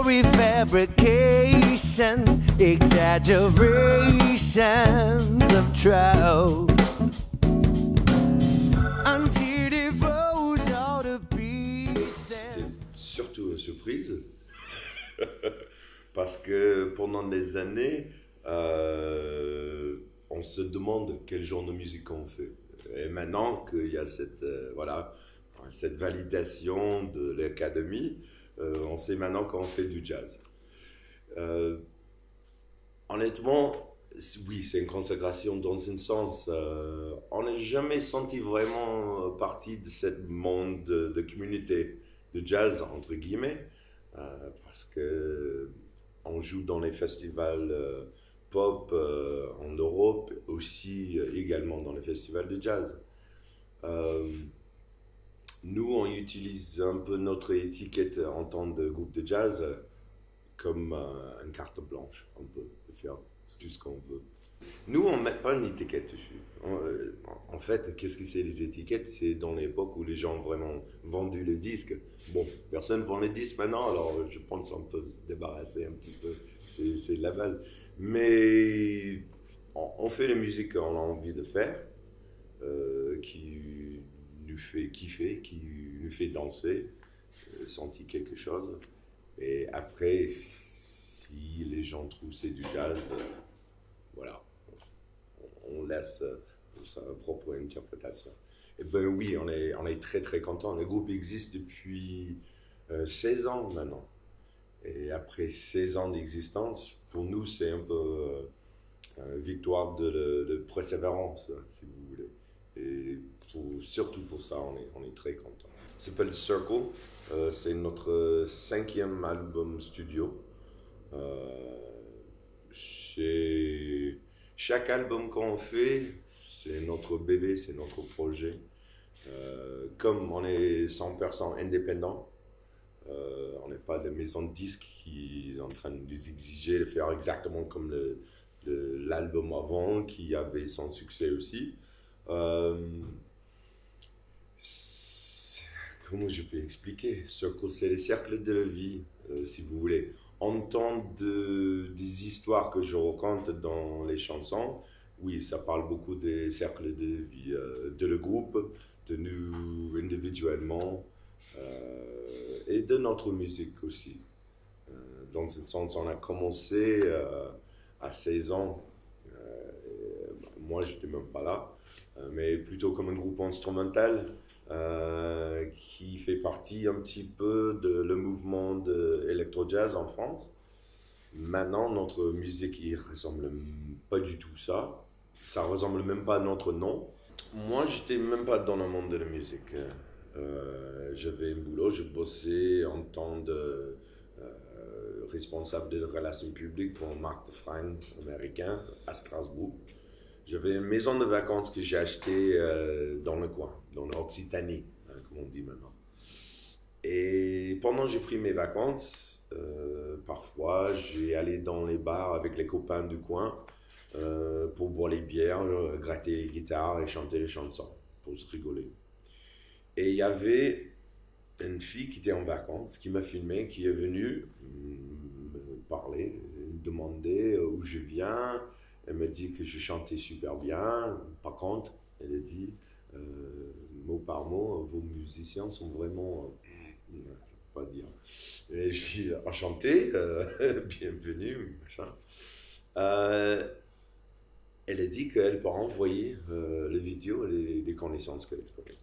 prefabrication, exaggerations of trial. Until it falls all to pieces. C'était surtout une surprise. Parce que pendant des années, on se demande quel genre de musique on fait. Et maintenant qu'il y a cette validation de l'académie, on sait maintenant qu'on fait du jazz. Honnêtement, oui, c'est une consécration dans un sens. On n'a jamais senti vraiment partie de ce monde de communauté de jazz, entre guillemets, parce que on joue dans les festivals pop en Europe, aussi également dans les festivals de jazz. Nous, on utilise un peu notre étiquette en tant que groupe de jazz comme une carte blanche. On peut faire tout ce qu'on veut. Nous, on ne met pas une étiquette dessus. En fait, qu'est-ce que c'est les étiquettes? C'est dans l'époque où les gens ont vraiment vendu le disque. Bon, personne ne vend les disques maintenant, alors je pense qu'on peut se débarrasser un petit peu. C'est la balle. Mais on fait la musique qu'on a envie de faire, qui nous fait kiffer, qui nous fait danser, sentir quelque chose. Et après, si les gens trouvent que c'est du jazz, voilà, on laisse sa propre interprétation. Et ben oui, on est très très content. Le groupe existe depuis 16 ans maintenant. Et après 16 ans d'existence, pour nous, c'est un peu une victoire de persévérance, si vous voulez. Et surtout pour ça, on est très content. Ça s'appelle Circle. C'est notre 5e album studio. Chaque album qu'on fait, c'est notre bébé, c'est notre projet. Comme on est 100% indépendant, on n'est pas des maisons de disques qui sont en train de nous exiger de faire exactement comme l'album avant, qui avait son succès aussi. Comment je peux expliquer? Circle, c'est les cercles de la vie, si vous voulez. En tant des histoires que je raconte dans les chansons, oui, ça parle beaucoup des cercles de vie, de le groupe, de nous individuellement, et de notre musique aussi. Dans ce sens, on a commencé à 16 ans. Moi, je n'étais même pas là, mais plutôt comme un groupe instrumental qui fait partie un petit peu de le mouvement de électro-jazz en France. Maintenant, notre musique, il ressemble pas du tout ça. Ça ressemble même pas à notre nom. Moi, j'étais même pas dans le monde de la musique. J'avais un boulot, je bossais en tant que responsable de relations publiques pour une marque de fringues américain à Strasbourg. J'avais une maison de vacances que j'ai achetée dans le coin, dans l'Occitanie, comme on dit maintenant. Et pendant que j'ai pris mes vacances, parfois j'ai allé dans les bars avec les copains du coin pour boire les bières, gratter les guitares et chanter les chansons, pour se rigoler. Et il y avait une fille qui était en vacances, qui m'a filmé, qui est venue me parler, me demander où je viens. Elle m'a dit que je chantais super bien. Par contre, elle a dit, mot par mot, vos musiciens sont vraiment... je ne peux pas dire. Et je suis enchanté, bienvenue, machin. Elle a dit qu'elle peut envoyer les vidéos et les connaissances qu'elle connaît.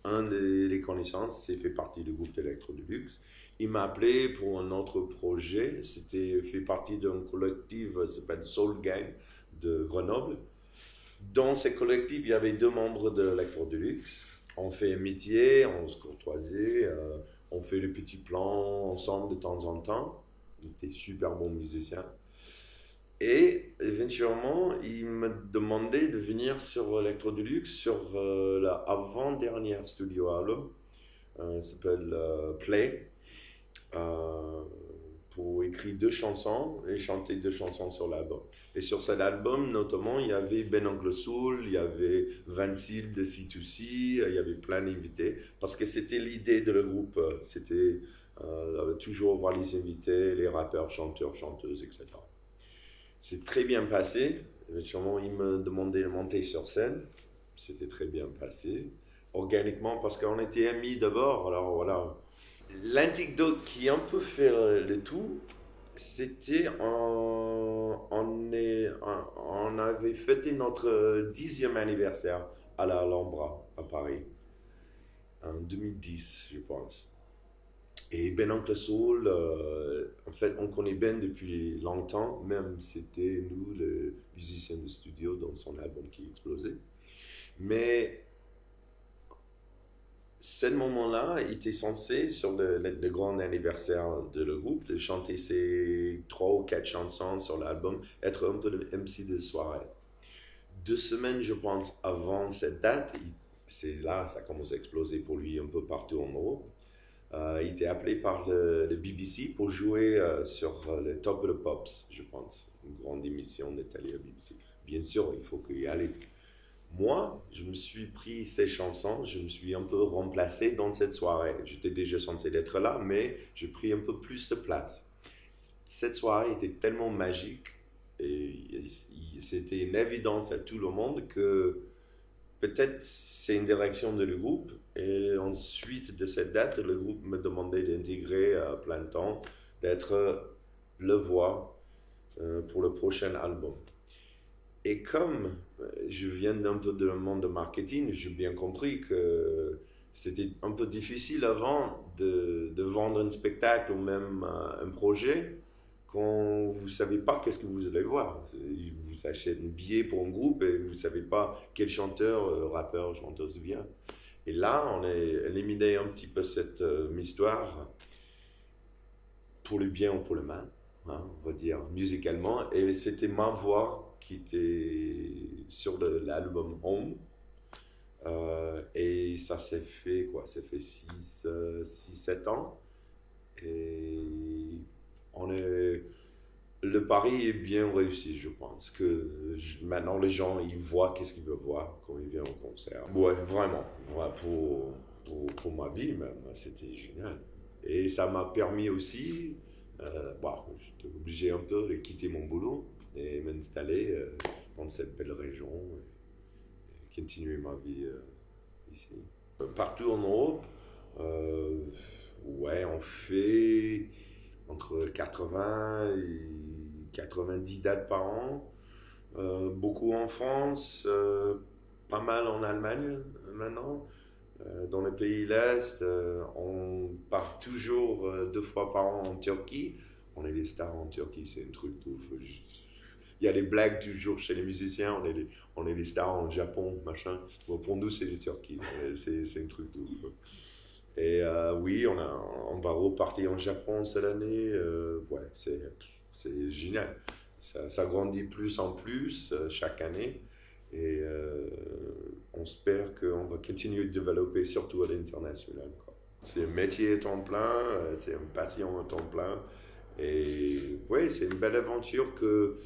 Un des connaissances, c'est fait partie du groupe d'Electro Deluxe. Il m'a appelé pour un autre projet. C'était fait partie d'un collectif qui s'appelle Soul Gang de Grenoble. Dans ce collectif, il y avait 2 membres de Electro Deluxe. On fait amitié, on se courtoisait, on fait le petit plan ensemble de temps en temps. Il était super bon musicien. Et éventuellement, il me demandait de venir sur Electro Deluxe, sur l'avant-dernière studio album, s'appelle Play, pour écrire 2 chansons et chanter 2 chansons sur l'album. Et sur cet album, notamment, il y avait Ben Oncle Soul, il y avait Vancil de C2C, il y avait plein d'invités, parce que c'était l'idée de le groupe, c'était toujours voir les invités, les rappeurs, chanteurs, chanteuses, etc. C'est très bien passé. Éventuellement, ils me demandaient de monter sur scène. C'était très bien passé. Organiquement, parce qu'on était amis d'abord. Alors voilà. L'anecdote qui a un peu fait le tout, c'était on avait fêté notre 10e anniversaire à la Alhambra, à Paris, en 2010, je pense. Et Ben Oncle Soul, en fait, on connaît Ben depuis longtemps, même c'était nous, les musiciens de studio, dans son album qui explosait. Mais ce moment-là, il était censé, sur le grand anniversaire de le groupe, de chanter ses 3 ou 4 chansons sur l'album, être un peu le MC de soirée. 2 semaines, je pense, avant cette date, c'est là, ça commence à exploser pour lui un peu partout en Europe. Il était appelé par le BBC pour jouer sur le Top of the Pops, je pense, une grande émission de télé à BBC. Bien sûr, il faut qu'il y aille. Moi, je me suis pris ces chansons, je me suis un peu remplacé dans cette soirée. J'étais déjà censé être là, mais j'ai pris un peu plus de place. Cette soirée était tellement magique et c'était une évidence à tout le monde que peut-être c'est une direction de le groupe. Et ensuite de cette date, le groupe me demandait d'intégrer à plein temps, d'être le voix pour le prochain album. Et comme je viens d'un peu de monde de marketing, j'ai bien compris que c'était un peu difficile avant de vendre un spectacle ou même un projet quand vous ne savez pas qu'est-ce que vous allez voir. Vous achetez un billet pour un groupe et vous ne savez pas quel chanteur, rappeur, chanteuse vient. Et là, on a éliminé un petit peu cette histoire pour le bien ou pour le mal, hein, on va dire musicalement. Et c'était ma voix qui était sur l'album Home. Et ça s'est fait quoi? Ça fait 6-7 ans. Et le pari est bien réussi, je pense. Que maintenant, les gens, ils voient qu'est-ce qu'ils veulent voir quand ils viennent au concert. Ouais, vraiment. Ouais, pour ma vie même, c'était génial. Et ça m'a permis aussi, j'étais obligé un peu de quitter mon boulot et m'installer dans cette belle région et continuer ma vie ici. Partout en Europe, ouais, on fait entre 80 et 90 dates par an. Beaucoup en France, pas mal en Allemagne maintenant. Dans les pays de l'Est, on part toujours 2 fois par an en Turquie. On est les stars en Turquie, c'est un truc de ouf. Il y a des blagues toujours chez les musiciens, on est les stars en Japon, machin. Bon, pour nous, c'est du Turquie, c'est un truc de ouf. Et oui, on va repartir en Japon cette année. Ouais, c'est génial. Ça grandit plus en plus chaque année. Et on espère qu'on va continuer de développer, surtout à l'international, quoi. C'est un métier à temps plein, c'est une passion à temps plein. Et oui, c'est une belle aventure que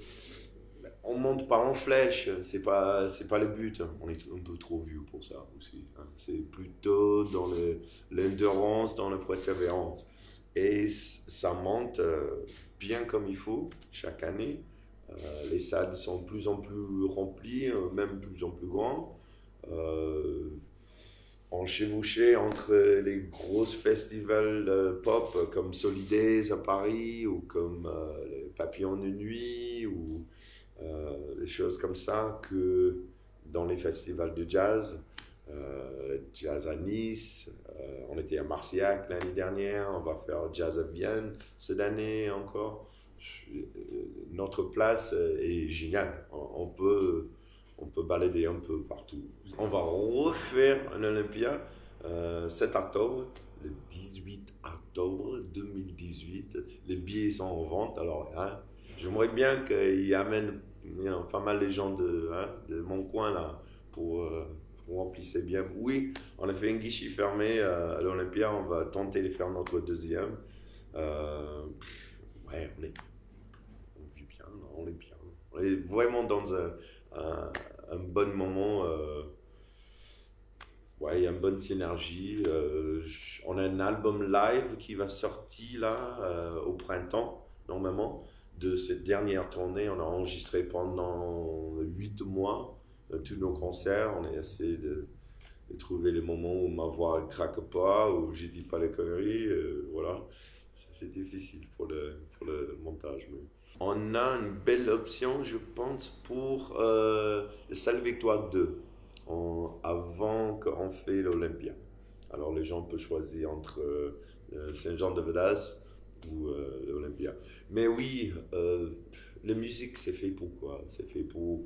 on monte pas en flèche, c'est pas le but. On est un peu trop vieux pour ça aussi, hein. C'est plutôt dans l'endurance, dans la persévérance. Et ça monte bien comme il faut chaque année. Les salles sont de plus en plus remplies, même de plus en plus grandes. On chevauchait entre les grosses festivals pop comme Solidays à Paris ou comme les Papillons de Nuit ou des choses comme ça que dans les festivals de jazz. Jazz à Nice, on était à Marciac l'année dernière, on va faire jazz à Vienne cette année encore. Notre place est géniale, on peut balader un peu partout. On va refaire un Olympia 7 octobre, le 18 octobre 2018. Les billets sont en vente, alors hein, j'aimerais bien qu'ils amènent pas mal de gens de mon coin là pour remplir bien. Oui, on a fait un guichet fermé à l'Olympia, on va tenter de faire notre deuxième. Ouais, on vit bien, on est bien. On est vraiment dans un bon moment. Ouais, il y a une bonne synergie. On a un album live qui va sortir là au printemps, normalement. De cette dernière tournée, on a enregistré pendant 8 mois tous nos concerts. On a essayé de trouver les moments où ma voix ne craque pas, où je dis pas les conneries. Voilà, ça c'est difficile pour le montage. Mais... On a une belle option, je pense, pour le Salle Victoire 2, avant qu'on fait l'Olympia. Alors les gens peuvent choisir entre Saint-Jean-de-Védas ou l'Olympia. Mais oui, la musique c'est fait pour quoi? C'est fait pour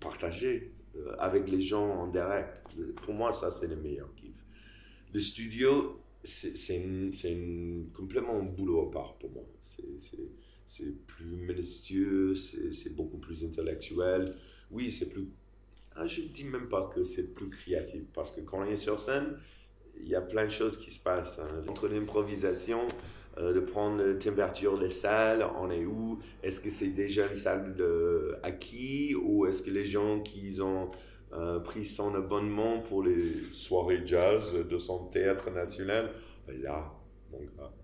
partager avec les gens en direct. Pour moi, ça c'est le meilleur kiff. Le studio, complètement un boulot à part pour moi. C'est plus minutieux, c'est beaucoup plus intellectuel. Oui, c'est plus... Ah, je ne dis même pas que c'est plus créatif, parce que quand on est sur scène, il y a plein de choses qui se passent. Hein. Entre l'improvisation, de prendre la température des salles, on est où? Est-ce que c'est déjà une salle acquis ou est-ce que les gens qui ont pris son abonnement pour les soirées jazz de son théâtre national, là, mon gars,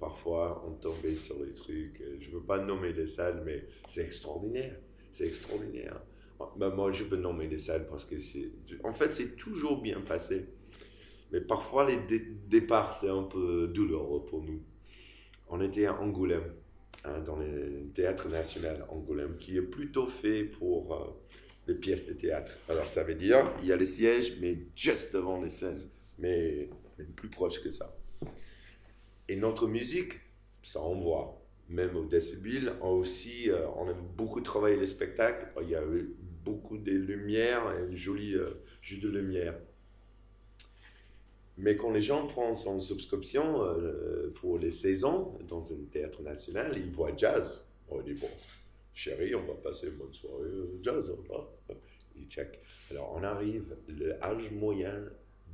parfois on tombait sur les trucs, je ne veux pas nommer les salles, mais c'est extraordinaire, c'est extraordinaire. Ben, moi, je peux nommer les salles parce que en fait, c'est toujours bien passé. Mais parfois, les départs, c'est un peu douloureux pour nous. On était à Angoulême, hein, dans le théâtre national Angoulême, qui est plutôt fait pour les pièces de théâtre. Alors, ça veut dire, il y a les sièges, mais juste devant les scènes, mais plus proche que ça. Et notre musique, ça on voit, même au Décibel, aussi, on a beaucoup travaillé les spectacles. Il y a eu beaucoup de lumière, un joli jeu de lumière. Mais quand les gens prennent son subscription pour les saisons dans un théâtre national, ils voient jazz. On dit, bon, chérie, on va passer une bonne soirée jazz. Hein? Ils check. Alors, on arrive, l'âge moyen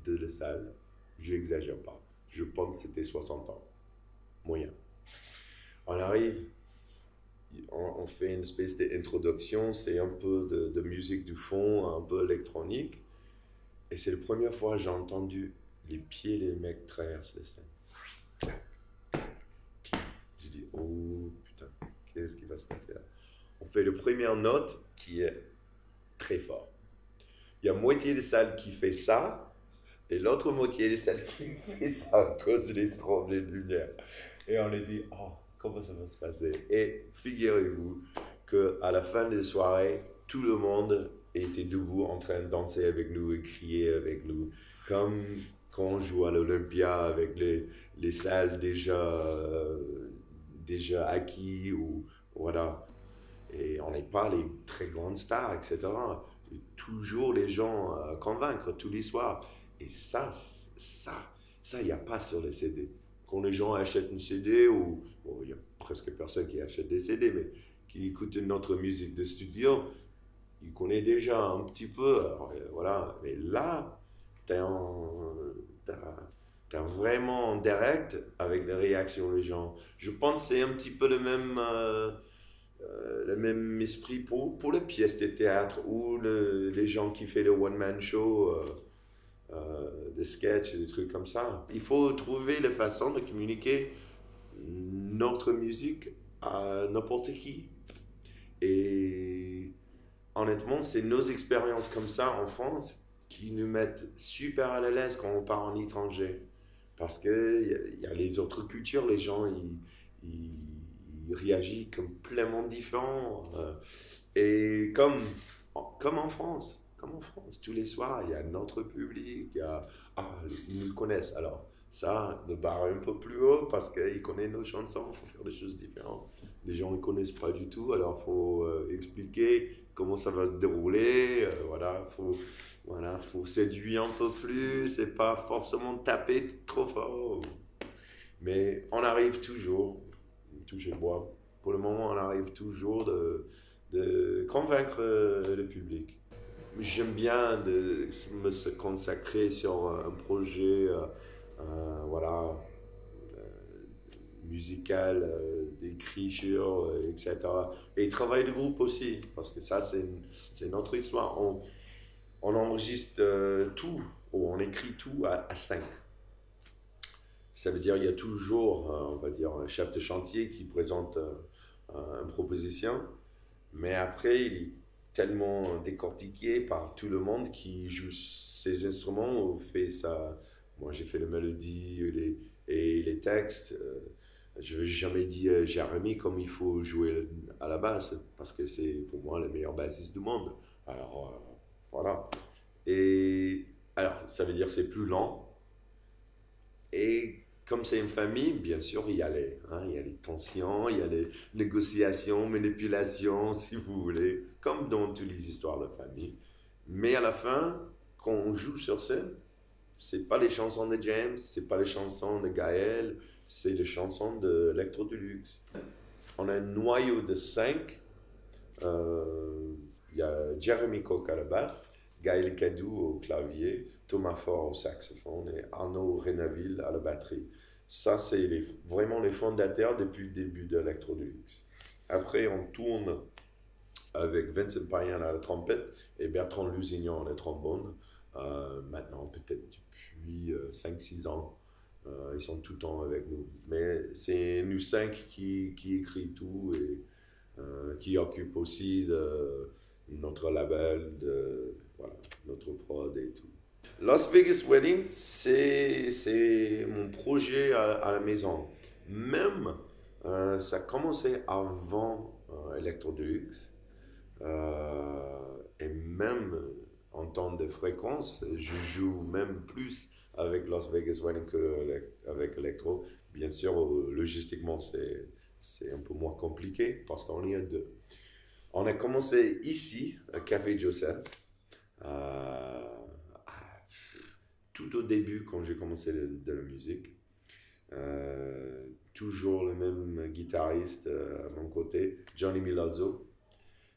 de la salle, je n'exagère pas, je pense que c'était 60 ans, moyen. On arrive, on fait une espèce d'introduction, c'est un peu de musique du fond, un peu électronique. Et c'est la première fois que j'ai entendu les pieds des mecs traversent la scène. Clac, clac. J'ai dit, oh putain, qu'est-ce qui va se passer là? On fait la première note qui est très fort. Il y a moitié des salles qui fait ça, et l'autre moitié des salles qui fait ça à cause des strobes de lumière. Et on a dit, oh, comment ça va se passer? Et figurez-vous qu'à la fin de la soirée, tout le monde était debout en train de danser avec nous et crier avec nous. Comme quand on joue à l'Olympia avec les salles déjà acquis, ou voilà. Et on n'est pas les très grandes stars, etc. Et toujours les gens convaincre tous les soirs. Et ça, il n'y a pas sur les CD. Quand les gens achètent une CD, ou bon, il y a presque personne qui achète des CD, mais qui écoute notre musique de studio, ils connaissent déjà un petit peu. Alors, voilà. Mais là, t'es vraiment en direct avec les réactions des gens. Je pense que c'est un petit peu le même esprit pour les pièces de théâtre ou les gens qui font le one-man show, des sketchs, des trucs comme ça. Il faut trouver la façon de communiquer notre musique à n'importe qui. Et honnêtement, c'est nos expériences comme ça en France qui nous mettent super à l'aise quand on part en étranger. Parce qu'il y a les autres cultures, les gens, ils réagissent complètement différents. Et comme en France, tous les soirs, il y a notre public, ils nous connaissent. Alors, ça, de barre un peu plus haut, parce qu'ils connaissent nos chansons, il faut faire des choses différentes. Les gens ne connaissent pas du tout, alors il faut expliquer comment ça va se dérouler. Faut séduire un peu plus, c'est pas forcément taper trop fort. Mais on arrive toujours, toucher le bois, pour le moment, on arrive toujours de convaincre le public. J'aime bien de me consacrer sur un projet musical, d'écriture, etc. Et travail de groupe aussi, parce que ça, c'est notre histoire. On enregistre tout. on écrit tout à 5. Ça veut dire qu'il y a toujours, on va dire, un chef de chantier qui présente une proposition, mais après, il est tellement décortiqué par tout le monde qui joue ses instruments ou fait ça. Moi, j'ai fait la mélodie et les textes. Je ne vais jamais dire Jérémy comme il faut jouer à la basse, parce que c'est pour moi le meilleur bassiste du monde. Alors, voilà. Et alors, ça veut dire que c'est plus lent. Et comme c'est une famille, bien sûr, il y a les tensions, il y a les négociations, manipulations, si vous voulez, comme dans toutes les histoires de famille. Mais à la fin, quand on joue sur scène, c'est pas les chansons de James, c'est pas les chansons de Gaël, c'est les chansons de Electro Deluxe. On a un noyau de 5. Il y a Jeremy Cook à la basse, Gaël Cadou au clavier, Thomas Faure au saxophone et Arnaud Renaville à la batterie. Ça, c'est vraiment les fondateurs depuis le début de Electro Deluxe. Après, on tourne avec Vincent Payan à la trompette et Bertrand Lusignan à la trombone. Maintenant, peut-être depuis 5-6 ans. Ils sont tout le temps avec nous. Mais c'est nous 5 qui écrit tout et qui occupe aussi de notre label, voilà, notre prod et tout. Las Vegas Wedding, c'est mon projet à la maison. Même, ça a commencé avant Electro Deluxe. Et même en temps de fréquence, je joue même plus avec Las Vegas Wedding qu'avec Electro. Bien sûr, logistiquement, c'est un peu moins compliqué parce qu'on y a 2. On a commencé ici, à Café Joseph, tout au début quand j'ai commencé de la musique. Toujours le même guitariste à mon côté, Johnny Milazzo,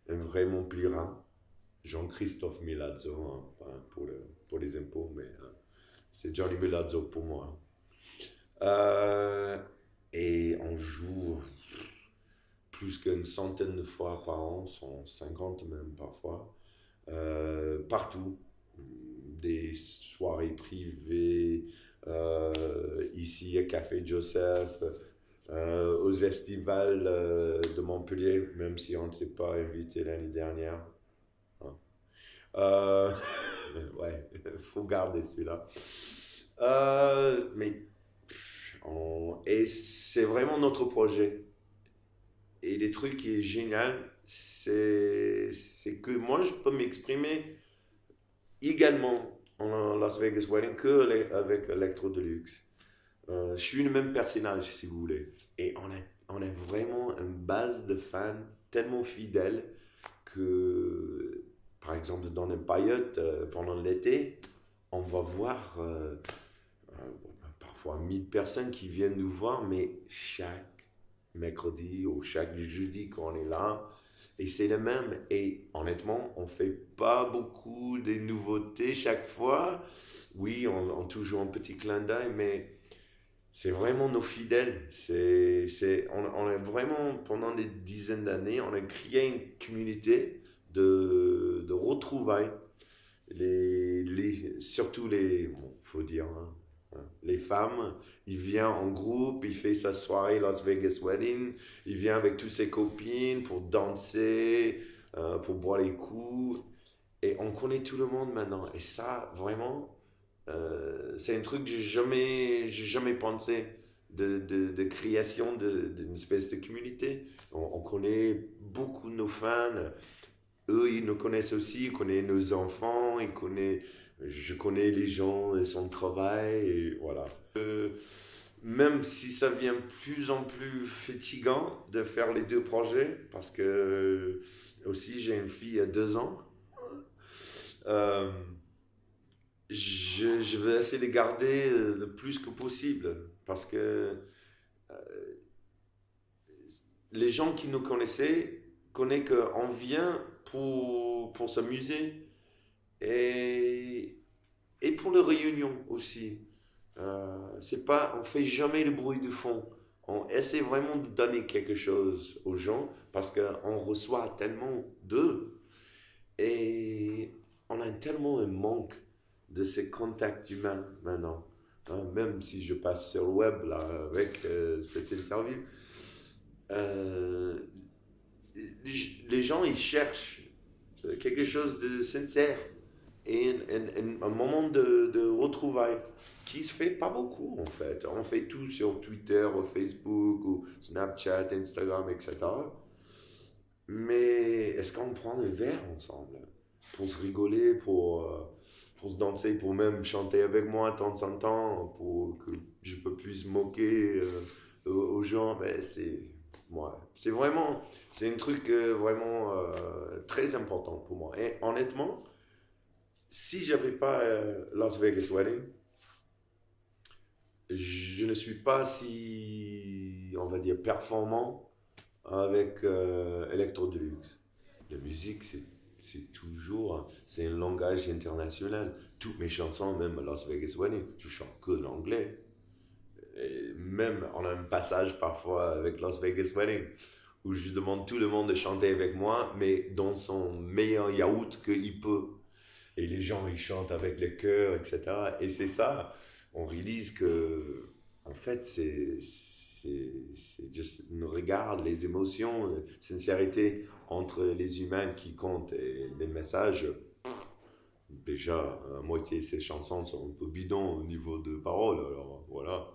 un vrai Montpellierin, Jean-Christophe Milazzo, hein, pour les impôts, mais c'est Johnny Milazzo pour moi. Et on joue plus qu'une centaine de fois par an, 150 même parfois, partout. Des soirées privées, ici à Café Joseph, aux estivales de Montpellier, même si on n'était pas invité l'année dernière. Ouais, il faut garder celui-là. Et c'est vraiment notre projet. Et le truc qui est génial, c'est que moi, je peux m'exprimer également en Las Vegas Wedding qu'avec Electro Deluxe. Je suis le même personnage, si vous voulez. Et on a vraiment une base de fans tellement fidèles que, par exemple, dans Empire, pendant l'été, on va voir parfois 1000 personnes qui viennent nous voir, mais chaque mercredi ou chaque jeudi quand on est là, et c'est le même. Et honnêtement, on fait pas beaucoup de nouveautés chaque fois. Oui, on toujours un petit clin d'œil, mais c'est vraiment nos fidèles. On a vraiment, pendant des dizaines d'années, on a créé une communauté de retrouvailles. Surtout faut dire, les femmes, il vient en groupe, il fait sa soirée Las Vegas Wedding, il vient avec toutes ses copines pour danser, pour boire les coups. Et on connaît tout le monde maintenant. Et ça, vraiment, c'est un truc que j'ai jamais pensé de création d'une espèce de communauté. On connaît beaucoup de nos fans. Eux, ils nous connaissent aussi, ils connaissent nos enfants, je connais les gens et son travail, et voilà. Même si ça devient de plus en plus fatigant de faire les 2 projets, parce que aussi j'ai une fille à 2 ans, je vais essayer de garder le plus que possible, parce que les gens qui nous connaissaient connaissent qu'on vient pour s'amuser et pour les réunions aussi. On fait jamais le bruit de fond. On essaie vraiment de donner quelque chose aux gens parce qu'on reçoit tellement d'eux et on a tellement un manque de ces contacts humains maintenant. Hein, même si je passe sur le web là, avec cette interview, euh, les gens ils cherchent quelque chose de sincère et un moment de retrouvailles qui se fait pas beaucoup en fait. On fait tout sur Twitter, ou Facebook, ou Snapchat, Instagram, etc. Mais est-ce qu'on prend un verre ensemble pour se rigoler, pour se danser, pour même chanter avec moi de temps en temps, pour que je puisse moquer aux gens? Ben, c'est vraiment, c'est un truc vraiment très important pour moi. Et honnêtement, si j'avais pas Las Vegas Wedding, je ne suis pas si, on va dire, performant avec Electro Deluxe. La musique, c'est toujours, c'est un langage international. Toutes mes chansons, même à Las Vegas Wedding, je chante que l'anglais. Et même, on a un passage parfois avec Las Vegas Wedding où je demande tout le monde de chanter avec moi, mais dans son meilleur yaourt qu'il peut. Et les gens, ils chantent avec le cœur, etc. Et c'est ça, on réalise que, en fait, c'est juste un regard, les émotions, la sincérité entre les humains qui comptent. Et les messages, déjà, à moitié de ces chansons sont un peu bidons au niveau de paroles, alors voilà.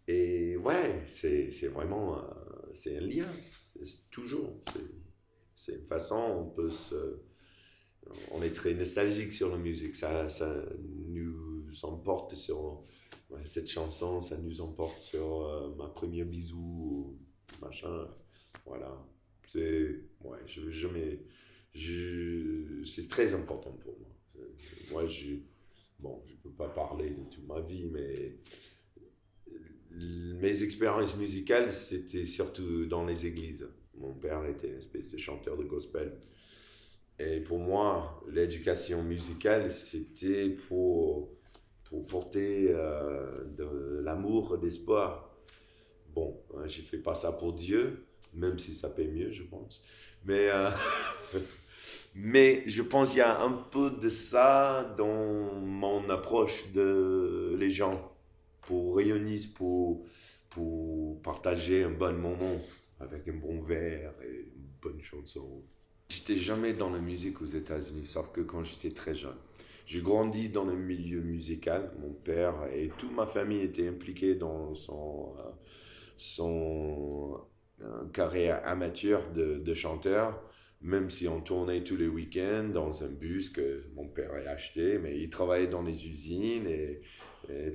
Et ouais, c'est vraiment, c'est un lien, c'est toujours, c'est une façon, on est très nostalgique sur la musique, ça nous emporte sur ouais, cette chanson, ça nous emporte sur ma première bisou, machin, voilà. C'est, ouais, c'est très important pour moi. Moi, bon, je peux pas parler de toute ma vie, mais mes expériences musicales, c'était surtout dans les églises. Mon père était une espèce de chanteur de gospel. Et pour moi, l'éducation musicale, c'était pour porter de l'amour, d'espoir. Bon, hein, j'ai fait pas ça pour Dieu, même si ça paye mieux, je pense. Mais, mais je pense qu'il y a un peu de ça dans mon approche de les gens, pour rayonner, pour partager un bon moment avec un bon verre et une bonne chanson. J'étais jamais dans la musique aux États-Unis, sauf que quand j'étais très jeune. J'ai grandi dans le milieu musical. Mon père et toute ma famille étaient impliqués dans son carrière amateur de chanteur, même si on tournait tous les week-ends dans un bus que mon père a acheté, mais il travaillait dans les usines et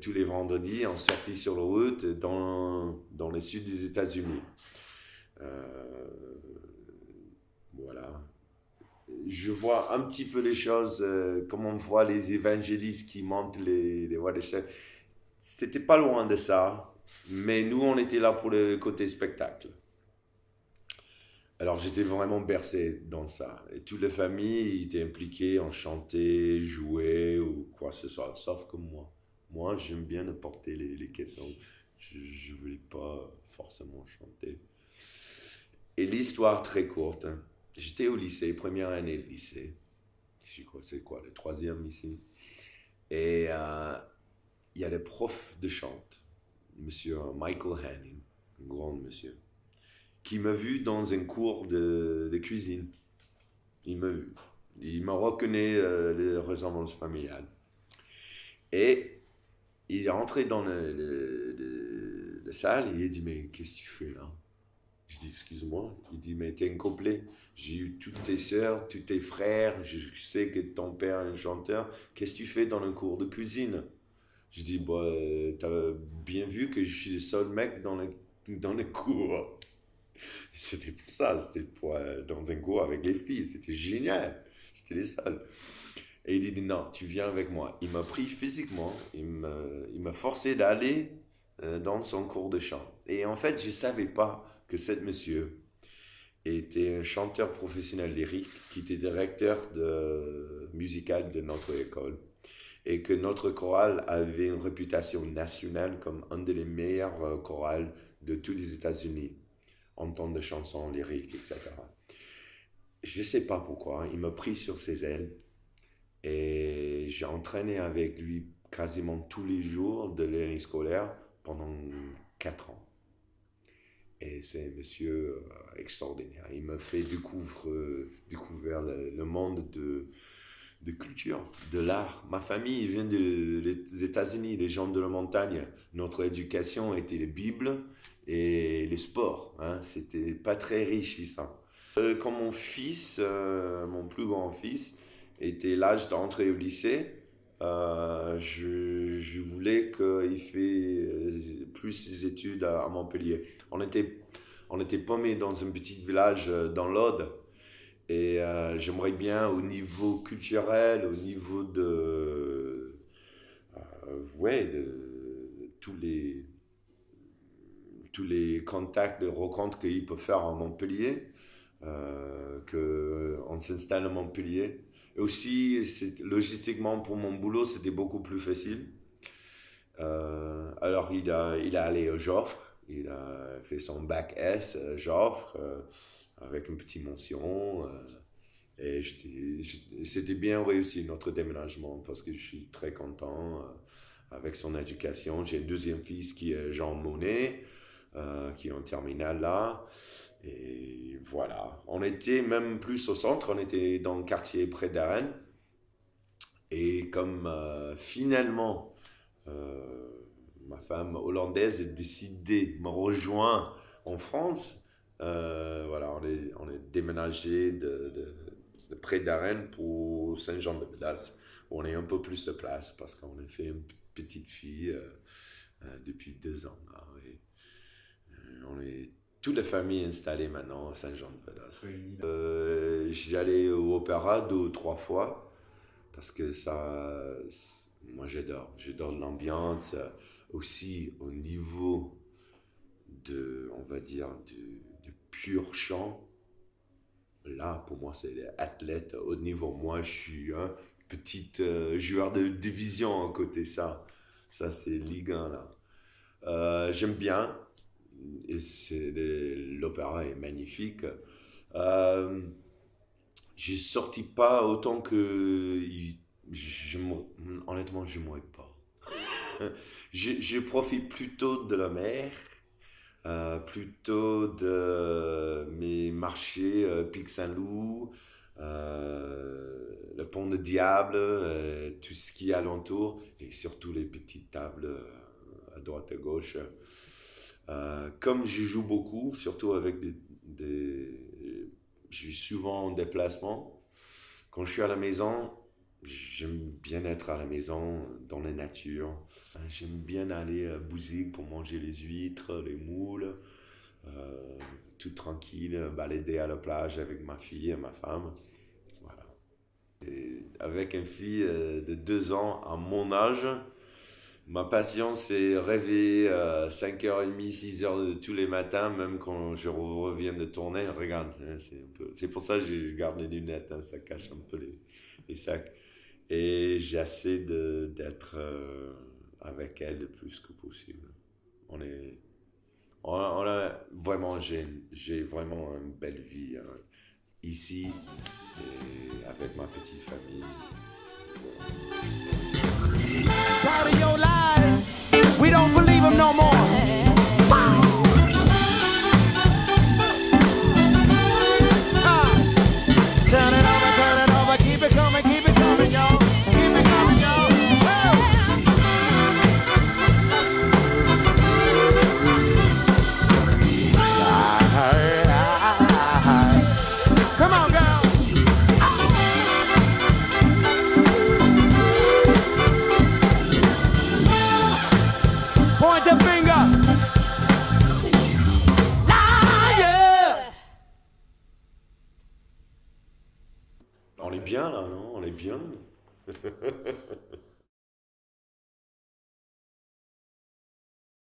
tous les vendredis, on sortait sur la route dans le sud des États-Unis. Voilà. Je vois un petit peu les choses, comme on voit les évangélistes qui montent les voies de chef. C'était pas loin de ça, mais nous, on était là pour le côté spectacle. Alors, j'étais vraiment bercé dans ça. Et toute la famille était impliquée, on chantait, jouait ou quoi que ce soit, sauf que moi. Moi, j'aime bien porter les caissons. Je ne voulais pas forcément chanter. Et l'histoire très courte, hein. J'étais au lycée, première année de lycée. Je crois c'est quoi, le troisième ici. Et il y a le prof de chant, monsieur Michael Hanning, un grand monsieur, qui m'a vu dans un cours de cuisine. Il m'a reconnu les ressemblances familiales. Et il est rentré dans la salle et il a dit, mais qu'est-ce que tu fais là? Je dis, excuse-moi. Il dit, mais t'es incomplet. J'ai eu toutes tes sœurs, tous tes frères. Je sais que ton père est un chanteur. Qu'est-ce que tu fais dans le cours de cuisine? Je dis, bah, t'as bien vu que je suis le seul mec dans le cours. C'était pour ça. C'était dans un cours avec les filles. C'était génial. J'étais les seuls. Et il dit, non, tu viens avec moi. Il m'a pris physiquement. Il m'a forcé d'aller dans son cours de chant. Et en fait, je ne savais pas que cet monsieur était un chanteur professionnel lyrique qui était directeur musical de notre école et que notre chorale avait une réputation nationale comme un des meilleurs chorales de tous les États-Unis en termes de chansons lyriques, etc. Je ne sais pas pourquoi, il m'a pris sur ses ailes Et j'ai entraîné avec lui quasiment tous les jours de l'année scolaire pendant 4 ans. Et c'est un monsieur extraordinaire. Il m'a fait découvrir le monde de culture, de l'art. Ma famille vient des États-Unis, les gens de la montagne. Notre éducation était les Bibles et les sports. Hein. C'était pas très riche ici. Quand mon fils, mon plus grand fils, était l'âge d'entrer au lycée, je voulais qu'il fasse plus ses études à Montpellier. On était paumés dans un petit village dans l'Aude. Et j'aimerais bien, au niveau culturel, au niveau de tous les contacts, de rencontres qu'il peut faire à Montpellier, qu'on s'installe à Montpellier. Et aussi, logistiquement, pour mon boulot, c'était beaucoup plus facile. Alors, il est allé au Joffre, il a fait son bac S Joffre, avec une petite mention. Et c'était bien réussi, notre déménagement, parce que je suis très content avec son éducation. J'ai un deuxième fils qui est Jean Monnet, qui est en terminale là. Et voilà, on était même plus au centre, on était dans le quartier près d'Arène. Et comme finalement, ma femme hollandaise a décidé de me rejoindre en France, voilà, on est déménagé de près d'Arène pour Saint-Jean-de-Védas, où on est un peu plus de place parce qu'on a fait une petite fille depuis 2 ans. Là, et, on est toute la famille installée maintenant à Saint-Jean-de-Védas. J'allais au opéra 2 ou 3 fois parce que ça, moi j'adore l'ambiance, aussi au niveau on va dire, de pur chant. Là, pour moi, c'est athlète haut niveau. Moi, je suis un petit joueur de division à côté ça. Ça, c'est Ligue 1, là. J'aime bien. Et l'opéra est magnifique. J'ai sorti pas autant que... honnêtement, je ne mourrais pas. je profite plutôt de la mer. Plutôt de mes marchés Pic Saint-Loup, le pont de Diable, tout ce qui est alentour, et surtout les petites tables à droite à gauche. Comme je joue beaucoup, surtout avec je suis souvent en déplacement, quand je suis à la maison, j'aime bien être à la maison, dans la nature. J'aime bien aller à Bouzigues pour manger les huîtres, les moules, tout tranquille, balader à la plage avec ma fille et ma femme. Voilà. Et avec une fille de 2 ans à mon âge, ma passion c'est rêver 5h30, 6h tous les matins, même quand je reviens de tourner. Regarde, c'est pour ça que je garde les lunettes, hein, ça cache un peu les sacs. Et j'essaie d'être avec elle le plus que possible. On a vraiment, j'ai vraiment une belle vie hein, ici et avec ma petite famille. Tired of your lies, we don't believe them no more. Turn it over, keep it coming, y'all. Keep it coming, y'all. Come on, girl. Point the finger. On est bien là, non? On est bien.